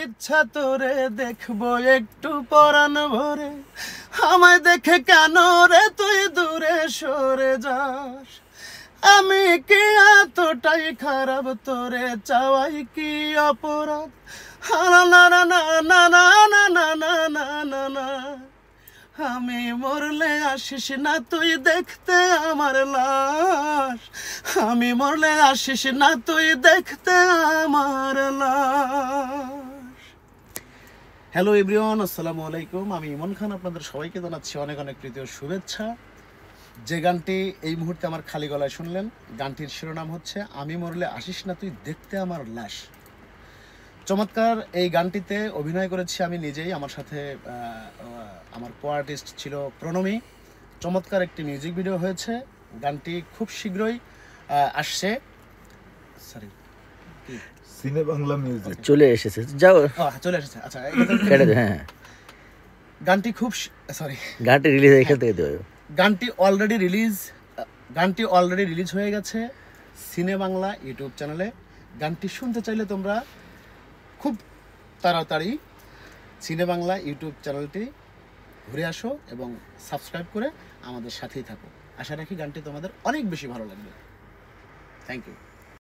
ইচ্ছা তোরে দেখবো একটু পরাণ ভরে, আমায় দেখে কেন রে তুই দূরে সরে যাস? আমি কি এতটাই খারাপ তোরে চাওয়াই কি অপরাধ? না না না না না না না না না না না না, আমি মরলে আসিস না তুই দেখতে আমার লাশ, আমি মরলে আসিস না তুই দেখতে আমার লাশ। হ্যালো এভরিওয়ান, আসসালামু আলাইকুম। আমি ইমন খান, আপনাদের সবাইকে জানাচ্ছি অনেক অনেক প্রীতি ও শুভেচ্ছা। যে গানটি এই মুহূর্তে আমার খালি গলায় শুনলেন, গানটির শিরোনাম হচ্ছে আমি মরলে আসিস না তুই দেখতে আমার লাশ। চমৎকার এই গানটিতে অভিনয় করেছি আমি নিজেই, আমার সাথে আমার কো আর্টিস্ট ছিল প্রণমী। চমৎকার একটি মিউজিক ভিডিও হয়েছে। গানটি খুব শীঘ্রই আসছে। সরি, সিনে বাংলা মিউজিক চলে এসেছে, যাও চলে এসেছে। আচ্ছা, হ্যাঁ, গানটি খুব সরি, গানটি রিলিজ এখান থেকে দেবে। গানটি অলরেডি রিলিজ হয়ে গেছে সিনে বাংলা ইউটিউব চ্যানেলে। গানটি শুনতে চাইলে তোমরা খুব তাড়াতাড়ি সিনে বাংলা ইউটিউব চ্যানেলটি ঘুরে আসো এবং সাবস্ক্রাইব করে আমাদের সাথেই থাকো। আশা রাখি গানটি তোমাদের অনেক বেশি ভালো লাগবে। Thank you.